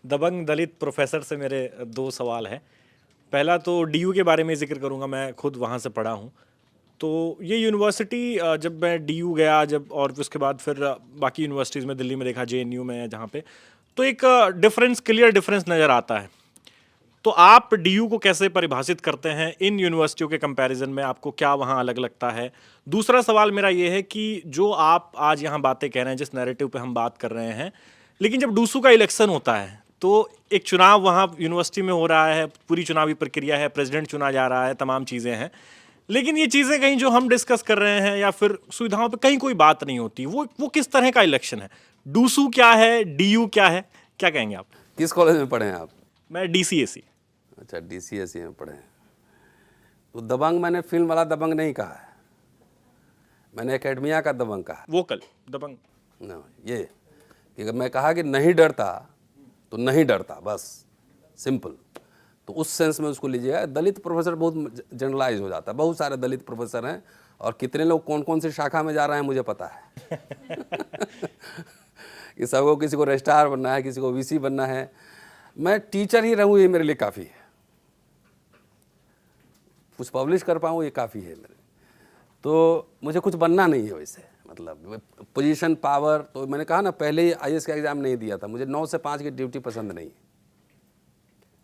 दबंग दलित professor से मेरे दो सवाल हैं। पहला तो डीयू के बारे में ज़िक्र करूँगा, मैं खुद वहाँ से पढ़ा हूँ। तो ये यूनिवर्सिटी जब मैं डीयू गया जब, और उसके बाद फिर बाकी यूनिवर्सिटीज़ में दिल्ली में देखा, जेएनयू में जहाँ पे, तो एक डिफरेंस, क्लियर डिफरेंस नज़र आता है। तो आप डीयू को कैसे परिभाषित करते हैं इन यूनिवर्सिटियों के कंपैरिजन में? आपको क्या वहाँ अलग लगता है? दूसरा सवाल मेरा ये है कि जो आप आज यहाँ बातें कह रहे हैं, जिस नैरेटिव पे हम बात कर रहे हैं, लेकिन जब डूसू का इलेक्शन होता है तो एक चुनाव वहाँ यूनिवर्सिटी में हो रहा है, पूरी चुनावी प्रक्रिया है, प्रेसिडेंट चुना जा रहा है, तमाम चीज़ें हैं, लेकिन ये चीज़ें कहीं जो हम डिस्कस कर रहे हैं या फिर सुविधाओं पे कहीं कोई बात नहीं होती। वो किस तरह का इलेक्शन है? डूसू क्या है, डीयू क्या है, क्या कहेंगे आप? किस कॉलेज में पढ़े हैं आप? मैं डीसीएसी। अच्छा, डीसीएसई में पढ़े हैं। तो दबंग मैंने फिल्म वाला दबंग नहीं कहा है, मैंने एकेडमिया का दबंग कहा वोकल दबंग ना। ये कि अगर मैं कहा कि नहीं डरता तो नहीं डरता, बस सिंपल। तो उस सेंस में उसको लीजिएगा। दलित प्रोफेसर बहुत जनरलाइज हो जाता है, बहुत सारे दलित प्रोफेसर हैं और कितने लोग कौन कौन सी शाखा में जा रहे हैं मुझे पता है कि सबको, किसी को रजिस्ट्रार बनना है, किसी को वीसी बनना है। मैं टीचर ही रहूँ ये मेरे लिए काफ़ी है, कुछ पब्लिश कर पाऊँ ये काफ़ी है मेरे। तो मुझे कुछ बनना नहीं है वैसे, मतलब पोजीशन, पावर। तो मैंने कहा ना, पहले ही आईएएस का एग्ज़ाम नहीं दिया था, मुझे 9 से 5 की ड्यूटी पसंद नहीं।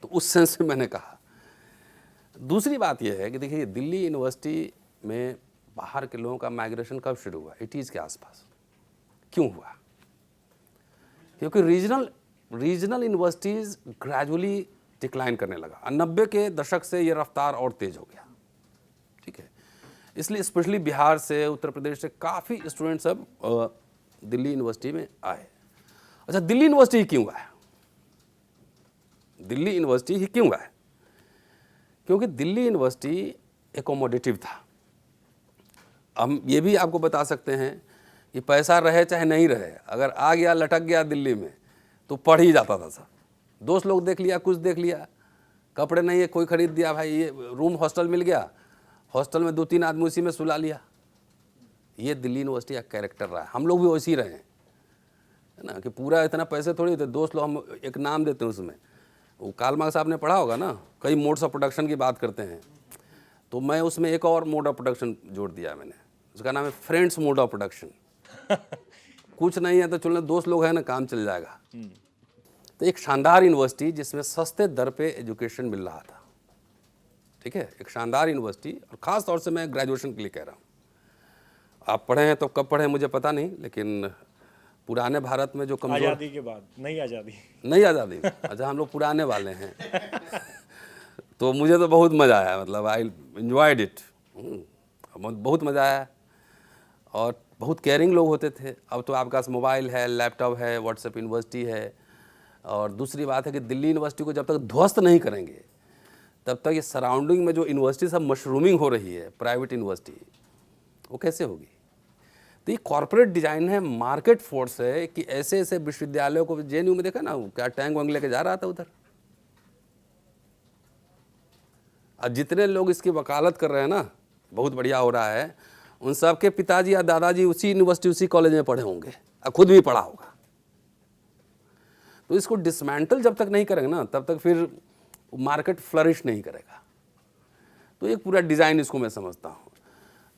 तो उस सेंस में मैंने कहा। दूसरी बात यह है कि देखिए, दिल्ली यूनिवर्सिटी में बाहर के लोगों का माइग्रेशन कब शुरू हुआ? 80s के आसपास। क्यों हुआ? क्योंकि रीजनल यूनिवर्सिटीज़ ग्रेजुअली डिक्लाइन करने लगा। 90 के दशक से ये रफ्तार और तेज़ हो गया, ठीक है। इसलिए स्पेशली बिहार से, उत्तर प्रदेश से काफ़ी स्टूडेंट सब दिल्ली यूनिवर्सिटी में आए। अच्छा, दिल्ली यूनिवर्सिटी ही क्यों आया? दिल्ली यूनिवर्सिटी ही क्यों आया? क्योंकि दिल्ली यूनिवर्सिटी एकोमोडेटिव था। हम ये भी आपको बता सकते हैं कि पैसा रहे चाहे नहीं रहे, अगर आ गया, लटक गया दिल्ली में, तो पढ़ ही जाता था सब। दोस्त लोग देख लिया, कुछ देख लिया, कपड़े नहीं है कोई खरीद दिया, भाई ये रूम हॉस्टल मिल गया, हॉस्टल में 2-3 आदमी उसी में सुला लिया। ये दिल्ली यूनिवर्सिटी का कैरेक्टर रहा है। हम लोग भी वैसे ही रहे हैं, है ना, कि पूरा इतना पैसे थोड़ी थे। दोस्त लोग, हम एक नाम देते हैं उसमें, वो कार्ल मार्क्स साहब ने पढ़ा होगा ना, कई मोड्स ऑफ प्रोडक्शन की बात करते हैं, तो मैं उसमें एक और मोड ऑफ प्रोडक्शन जोड़ दिया मैंने, उसका नाम है फ्रेंड्स मोड ऑफ प्रोडक्शन कुछ नहीं है तो चलो, दोस्त लोग हैं ना, काम चल जाएगा। तो एक शानदार यूनिवर्सिटी जिसमें सस्ते दर पे एजुकेशन मिल रहा था, ठीक है, एक शानदार यूनिवर्सिटी। और ख़ास तौर से मैं ग्रेजुएशन के लिए कह रहा हूँ। आप पढ़े हैं तो कब पढ़े मुझे पता नहीं, लेकिन पुराने भारत में जो कमजोर, आज़ादी के बाद, नई आज़ादी अच्छा, हम लोग पुराने वाले हैं तो मुझे तो बहुत मज़ा आया, मतलब आई एंजॉयड इट, बहुत मज़ा आया। और बहुत केयरिंग लोग होते थे। अब तो आपके पास मोबाइल है, लैपटॉप है, व्हाट्सएप यूनिवर्सिटी है। और दूसरी बात है कि दिल्ली यूनिवर्सिटी को जब तक ध्वस्त नहीं करेंगे, तब तक ये सराउंडिंग में जो यूनिवर्सिटी सब मशरूमिंग हो रही है, प्राइवेट यूनिवर्सिटी, वो कैसे होगी? तो ये कॉर्पोरेट डिजाइन है, मार्केट फोर्स है कि ऐसे ऐसे विश्वविद्यालयों को, जेएनयू में देखा ना, क्या टैंक वैंक लेके जा रहा था उधर। अब जितने लोग इसकी वकालत कर रहे हैं ना, बहुत बढ़िया हो रहा है, उन सब के पिताजी या दादाजी उसी यूनिवर्सिटी, उसी कॉलेज में पढ़े होंगे, और खुद भी पढ़ा होगा। तो इसको डिसमेंटल जब तक नहीं करेंगे ना, तब तक फिर मार्केट फ्लरिश नहीं करेगा। तो एक पूरा डिज़ाइन इसको मैं समझता हूँ।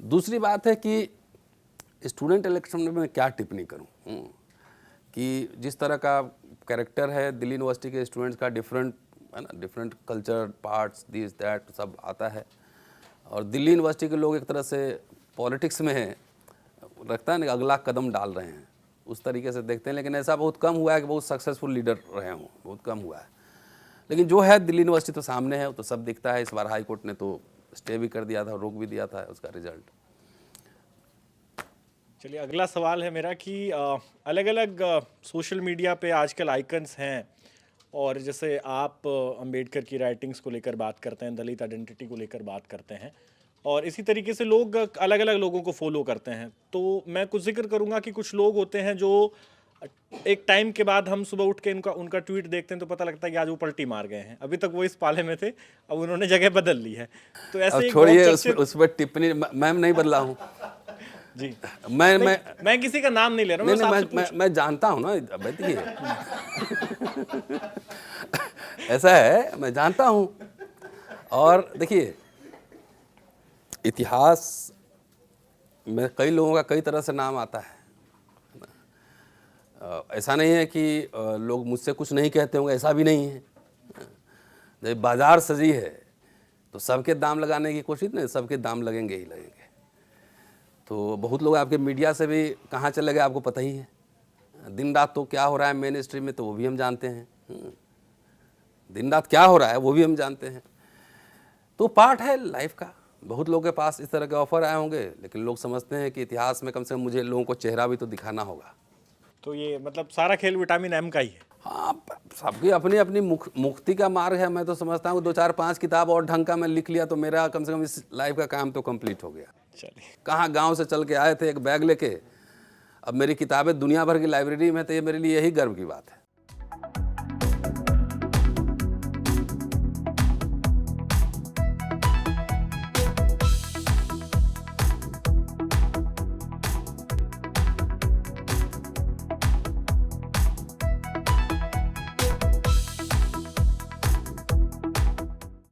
दूसरी बात है कि स्टूडेंट इलेक्शन में मैं क्या टिप्पणी करूँ, कि जिस तरह का कैरेक्टर है दिल्ली यूनिवर्सिटी के स्टूडेंट्स का, डिफरेंट है ना, different culture, parts, this that सब आता है। और दिल्ली यूनिवर्सिटी के लोग एक तरह से पॉलिटिक्स में रखता है ना, अगला कदम डाल रहे हैं, उस तरीके से देखते हैं। लेकिन ऐसा बहुत कम हुआ है कि बहुत सक्सेसफुल लीडर रहे हों, बहुत कम हुआ है। लेकिन जो है दिल्ली यूनिवर्सिटी तो सामने है, तो सब दिखता है। इस बार हाई कोर्ट ने तो स्टे भी कर दिया था, रोक भी दिया था उसका रिजल्ट। चलिए, अगला सवाल है मेरा कि अलग अलग सोशल मीडिया पे आजकल आइकन्स हैं, और जैसे आप अंबेडकर की राइटिंग्स को लेकर बात करते हैं, दलित आइडेंटिटी को लेकर बात करते हैं, और इसी तरीके से लोग अलग अलग लोगों को फॉलो करते हैं। तो मैं कुछ जिक्र करूंगा कि कुछ लोग होते हैं जो एक टाइम के बाद हम सुबह उठ के उनका ट्वीट देखते हैं तो पता लगता है कि आज वो पलटी मार गए हैं। अभी तक वो इस पाले में थे, अब उन्होंने जगह बदल ली है। तो ऐसे छोड़िए उस पर टिप्पणी, मैं नहीं बदला हूँ जी। मैं किसी का नाम नहीं ले रहा हूँ, नहीं, मैं नहीं, मैं जानता हूँ ना, देखिए ऐसा है, मैं जानता हूँ। और देखिए, इतिहास में कई लोगों का कई तरह से नाम आता है। ऐसा नहीं है कि लोग मुझसे कुछ नहीं कहते होंगे, ऐसा भी नहीं है। जब बाजार सजी है तो सबके दाम लगाने की कोशिश नहीं, सबके दाम लगेंगे ही लगेंगे। तो बहुत लोग आपके मीडिया से भी कहाँ चले गए आपको पता ही है। दिन रात तो क्या हो रहा है मेन स्ट्रीम में तो वो भी हम जानते हैं। दिन रात क्या हो रहा है वो भी हम जानते हैं। तो पार्ट है लाइफ का। बहुत लोगों के पास इस तरह के ऑफर आए होंगे, लेकिन लोग समझते हैं कि इतिहास में कम से कम मुझे लोगों को चेहरा भी तो दिखाना होगा। तो ये मतलब सारा खेल विटामिन एम का ही है। हाँ, सबकी अपनी अपनी मुक्ति का मार्ग है। मैं तो समझता हूँ 2-4-5 किताब और ढंग का मैं लिख लिया तो मेरा कम से कम इस लाइफ का काम तो कंप्लीट हो गया। चलिए, कहाँ गांव से चल के आए थे एक बैग लेके, अब मेरी किताबें दुनिया भर की लाइब्रेरी में, तो ये मेरे लिए यही गर्व की बात है।